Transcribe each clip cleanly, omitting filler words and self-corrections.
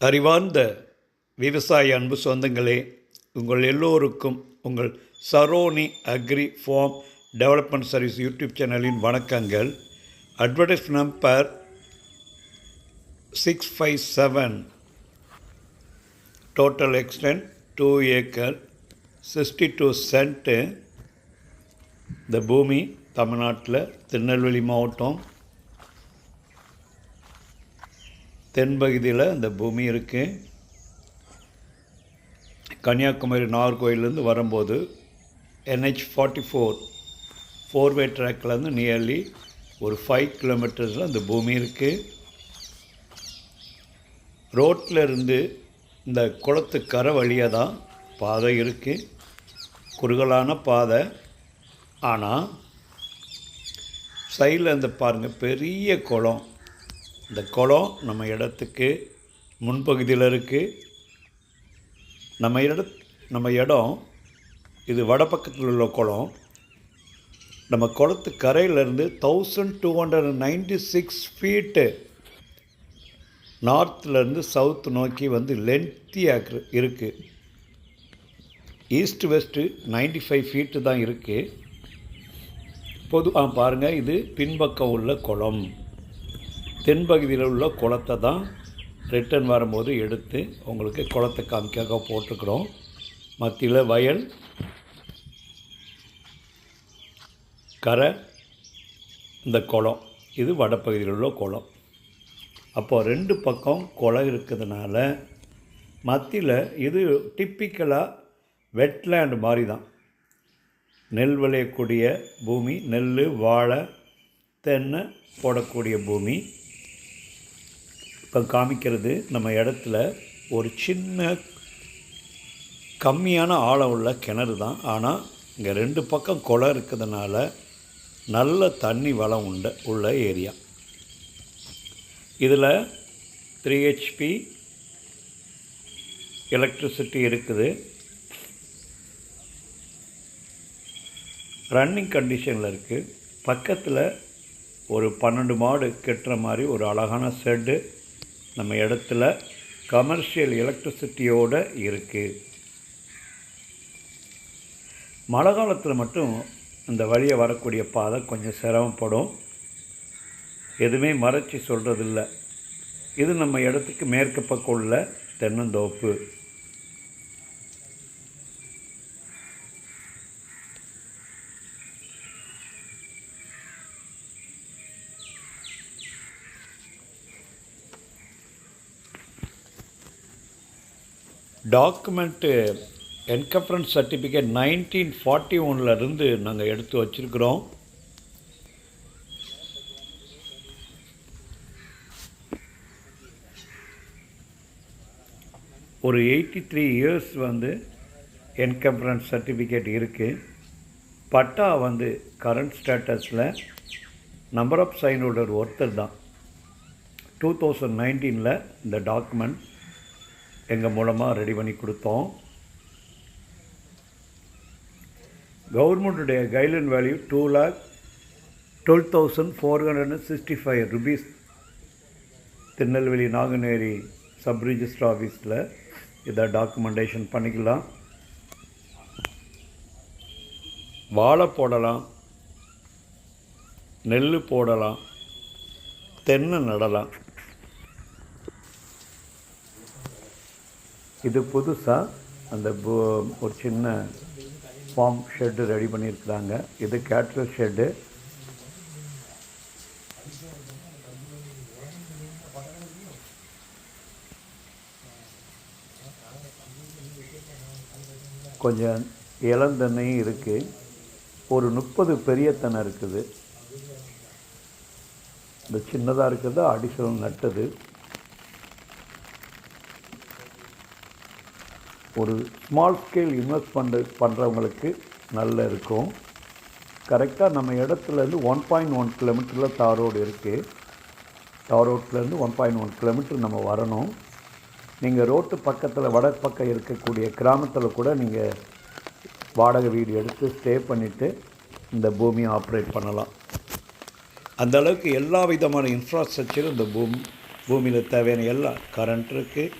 அறிவார்ந்த விவசாய அன்பு சொந்தங்களே, உங்கள் எல்லோருக்கும் உங்கள் சரோனி agri farm development service YouTube சேனலின் வணக்கங்கள். Advertise number 657, total extent 2 acre, 62 cent. இந்த பூமி தமிழ்நாட்டில் திருநெல்வேலி மாவட்டம் தென்பகுதியில் இந்த பூமி இருக்குது. கன்னியாகுமரி நாகர்கோயிலேருந்து வரும்போது NH44 4-வே ட்ராக்லேருந்து நியர்லி ஒரு 5 கிலோமீட்டர்ஸில் இந்த பூமி இருக்குது. ரோட்டில் இருந்து இந்த குளத்து கரை வழியாக தான் பாதை இருக்குது, குறுகலான பாதை. ஆனால் சைடில் இந்த பாருங்கள், பெரிய குளம். இந்த குளம் நம்ம இடத்துக்கு முன்பகுதியில் இருக்குது. நம்ம இடம் இது வடப்பக்கத்தில் உள்ள குளம். நம்ம குளத்து கரையிலேருந்து 1296 ஃபீட்டு நார்த்துலேருந்து சவுத்து நோக்கி வந்து லென்த்தியாக இருக்குது. ஈஸ்ட் வெஸ்ட்டு 95 ஃபீட்டு தான் இருக்குது. பொதுவாக பாருங்கள், இது பின்பக்கம் உள்ள குளம். தென்பகுதியில் உள்ள குளத்தை தான் ரிட்டர்ன் வரும்போது எடுத்து உங்களுக்கு குளத்தை காமிக்காக போட்டுக்கிறோம். மத்தியில் வயல், கரை, இந்த குளம். இது வடப்பகுதியில் உள்ள குளம். அப்போது 2 பக்கம் குளம் இருக்கிறதுனால மத்தியில் இது டிப்பிக்கலாக வெட்லேண்ட் மாதிரி தான். நெல் விளையக்கூடிய பூமி, நெல், வாழை, தென்னை போடக்கூடிய பூமி. இப்போ காமிக்கிறது நம்ம இடத்துல ஒரு சின்ன கம்மியான ஆழம் உள்ள கிணறு தான். ஆனால் இங்கே 2 பக்கம் குளம் இருக்கிறதுனால நல்ல தண்ணி வளம் உள்ள ஏரியா. இதில் 3 HP எலக்ட்ரிசிட்டி இருக்குது. ரன்னிங் கண்டிஷனில் இருக்குது. பக்கத்தில் ஒரு 12 மாடு கட்டுற மாதிரி ஒரு அழகான ஷெட்டு நம்ம இடத்துல கமர்ஷியல் எலக்ட்ரிசிட்டியோடு இருக்குது. மழை காலத்தில் மட்டும் இந்த வழியை வரக்கூடிய பாதை கொஞ்சம் சிரமப்படும். எதுவுமே மறைச்சி சொல்கிறதில்ல. இது நம்ம இடத்துக்கு மேற்கு பக்கம் உள்ள தென்னந்தோப்பு. டாக்குமெண்ட்டு என்கம்பரன்ஸ் சர்டிஃபிகேட் 1941 நாங்கள் எடுத்து வச்சுருக்கிறோம். ஒரு 83 இயர்ஸ் என்கம்பரன்ஸ் சர்டிஃபிகேட் இருக்குது. பட்டா கரண்ட் ஸ்டேட்டஸில் நம்பர் ஆஃப் சைன் ஹோல்டர் ஒருத்தர் தான். 2019 இந்த டாக்குமெண்ட் எங்கள் மூலமாக ரெடி பண்ணி கொடுத்தோம். கவர்மெண்ட்டுடைய guideline value 2,12,465 rupees. Tirunelveli Nanguneri sub register ஆஃபீஸில் இதை டாக்குமெண்டேஷன் பண்ணிக்கலாம். வாழை போடலாம், நெல் போடலாம், தென்னை நடலாம். இது புதுசாக அந்த ஒரு சின்ன ஃபார்ம் ஷெட்டு ரெடி பண்ணியிருக்கிறாங்க. இது கேட்ரல் ஷெட்டு. கொஞ்சம் இளந்தென்னையும் இருக்குது. ஒரு 30 பெரிய தென்னை இருக்குது. இந்த சின்னதாக இருக்கிறது அடிஷனல் நட்டது. ஒரு ஸ்மால் ஸ்கேல் இன்வெஸ்ட்மெண்ட் பண்ணுறவங்களுக்கு நல்ல இருக்கும். கரெக்டாக நம்ம இடத்துலேருந்து 1.1 கிலோமீட்டரில் தார் ரோடு இருக்குது. தார் ரோட்லேருந்து 1.1 கிலோமீட்டர் நம்ம வரணும். நீங்கள் ரோட்டு பக்கத்தில் வடப்பக்கம் இருக்கக்கூடிய கிராமத்தில் கூட நீங்கள் வாடகை வீடு எடுத்து ஸ்டே பண்ணிவிட்டு இந்த பூமியை ஆப்ரேட் பண்ணலாம். அந்த அளவுக்கு எல்லா விதமான இன்ஃப்ராஸ்ட்ரக்சரும் இந்த பூமியில் தேவையான எல்லாம் கரண்ட் இருக்குது,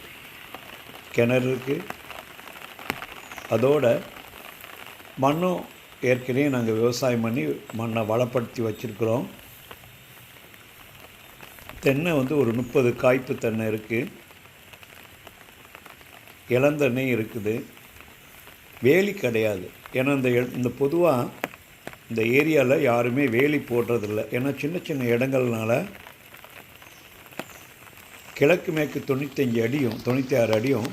கிணறு இருக்குது. அதோட மண்ணும் ஏற்கனவே நாங்கள் விவசாயம் பண்ணி மண்ணை வளப்படுத்தி வச்சுருக்குறோம். தென்னை ஒரு 30 காய்ப்பு தென்னை இருக்குது. இளந்தென்னை இருக்குது. வேலி கிடையாது. ஏன்னா இந்த பொதுவாக இந்த ஏரியாவில் யாருமே வேலி போடுறதில்ல. ஏன்னா சின்ன சின்ன இடங்கள்னால கிழக்கு மேற்கு 95 அடியும் 96 அடியும்,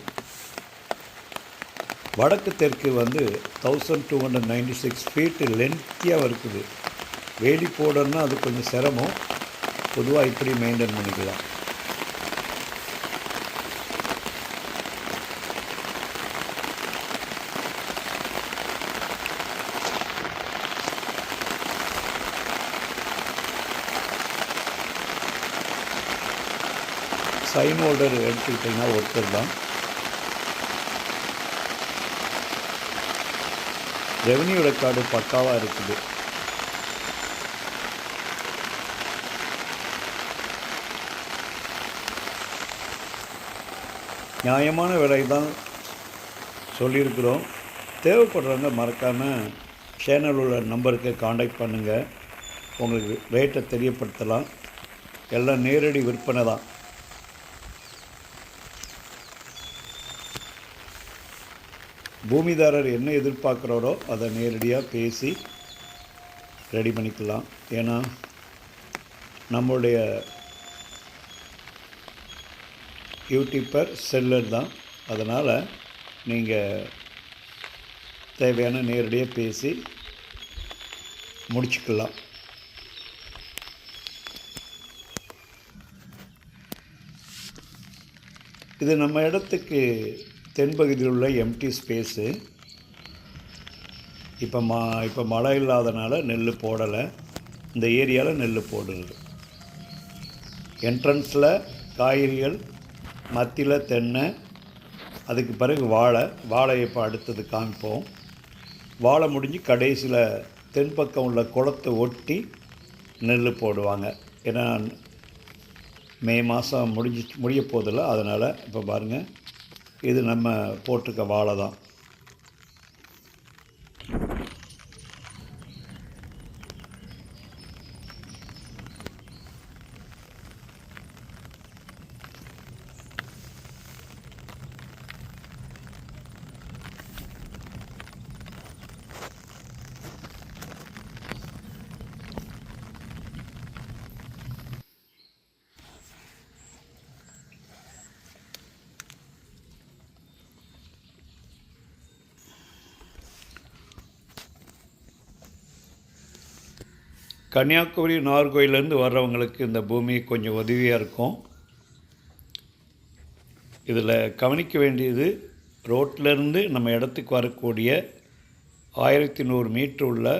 வடக்கு தெற்கு 1296 ஃபீட்டு லென்த்தியாக இருக்குது. வேலி போடணுன்னா அது கொஞ்சம் சிரமம். பொதுவாக இப்படி மெயின்டைன் பண்ணிக்கலாம். சைன் ஹோல்டர் எடுத்துக்கிட்டிங்கன்னா ஒருத்தர் தான். ரெவன்யூ ரெக்கார்டு பக்காவாக இருக்குது. நியாயமான விலை தான் சொல்லியிருக்கிறோம். தேவைப்படுறவங்க மறக்காமல் சேனல் உள்ள நம்பருக்கு காண்டாக்ட் பண்ணுங்கள். உங்களுக்கு ரேட்டை தெரியப்படுத்தலாம். எல்லாம் நேரடி விற்பனை தான். பூமிதாரர் என்ன எதிர்பார்க்குறாரோ அதை நேரடியாக பேசி ரெடி பண்ணிக்கலாம். ஏன்னா நம்மளுடைய யூடியூப்பர் செல்லர் தான். அதனால் நீங்கள் தேவையான நேரடியாக பேசி முடிச்சுக்கலாம். இது நம்ம இடத்துக்கு தென்பகுதியில் உள்ள எம்டி ஸ்பேஸு. இப்போ மழை இல்லாதனால நெல் போடலை. இந்த ஏரியாவில் நெல் போடுறது. என்ட்ரன்ஸில் காய்கறிகள், மத்தியில் தென்னை, அதுக்கு பிறகு வாழை இப்போ அடுத்தது காமிப்போம். வாழை முடிஞ்சு கடைசியில் தென்பக்கம் உள்ள குளத்தை ஒட்டி நெல் போடுவாங்க. ஏன்னா மே மாதம் முடிய போதில்லை. அதனால் இப்போ பாருங்கள், இது நம்ம போட்டிருக்க வாழை தான். கன்னியாகுமரி நாகர்கோயிலேருந்து வர்றவங்களுக்கு இந்த பூமி கொஞ்சம் உதவியாக இருக்கும். இதில் கவனிக்க வேண்டியது, ரோட்டிலேருந்து நம்ம இடத்துக்கு வரக்கூடிய 1100 மீட்ரு உள்ள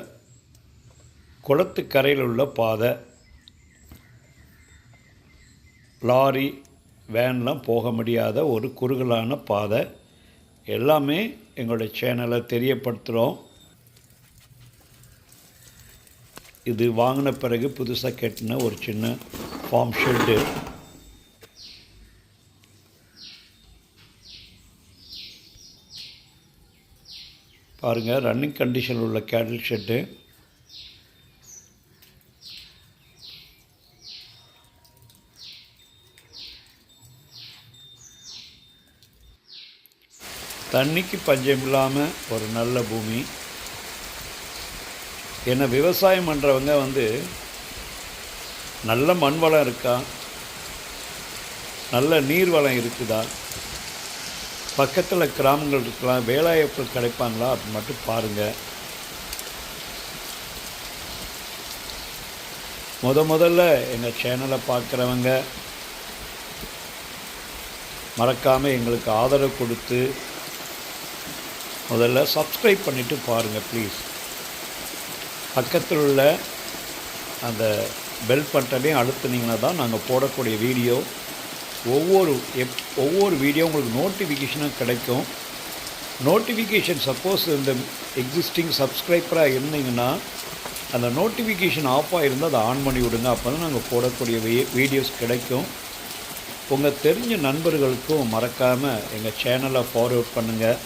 குளத்துக்கரையில் உள்ள பாதை. லாரி வேன்லாம் போக முடியாத ஒரு குறுகலான பாதை. எல்லாமே எங்களுடைய சேனலை தெரியப்படுத்துகிறோம். இது வாங்கின பிறகு புதுசாக கட்டின ஒரு சின்ன ஃபார்ம் ஷெட்டு. பாருங்கள், ரன்னிங் கண்டிஷனில் உள்ள கேட்டில் ஷெட்டு. தண்ணிக்கு பஞ்சம் இல்லாமல் ஒரு நல்ல பூமி. ஏன்னா விவசாயம் பண்ணுறவங்க நல்ல மண் வளம் இருக்கா, நல்ல நீர் வளம் இருக்குதா, பக்கத்தில் கிராமங்கள் இருக்கலாம், வேலைவாய்ப்பு கிடைப்பாங்களா அப்படின்னு மட்டும் பாருங்கள். முதல்ல எங்கள் சேனலை பார்க்குறவங்க மறக்காமல் எங்களுக்கு ஆதரவு கொடுத்து முதல்ல சப்ஸ்கிரைப் பண்ணிவிட்டு பாருங்கள் ப்ளீஸ். பக்கத்தில் உள்ள அந்த பெல் பட்டனையும் அழுத்துனீங்கன்னா தான் நாங்கள் போடக்கூடிய வீடியோ ஒவ்வொரு வீடியோ உங்களுக்கு நோட்டிஃபிகேஷனும் கிடைக்கும். நோட்டிஃபிகேஷன் சப்போஸ் இந்த எக்ஸிஸ்டிங் சப்ஸ்கிரைபராக இருந்தீங்கன்னா அந்த நோட்டிஃபிகேஷன் ஆஃப் ஆகிருந்தால் அதை ஆன் பண்ணி விடுங்க. அப்போ தான் நாங்கள் போடக்கூடிய வீடியோஸ் கிடைக்கும். உங்கள் தெரிஞ்ச நண்பர்களுக்கும் மறக்காமல் எங்கள் சேனலை ஃபார்வர்ட் பண்ணுங்கள்.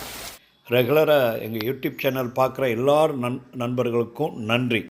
ரெகுலராக எங்கள் யூடியூப் சேனல் பார்க்குற எல்லா நண்பர்களுக்கும் நன்றி.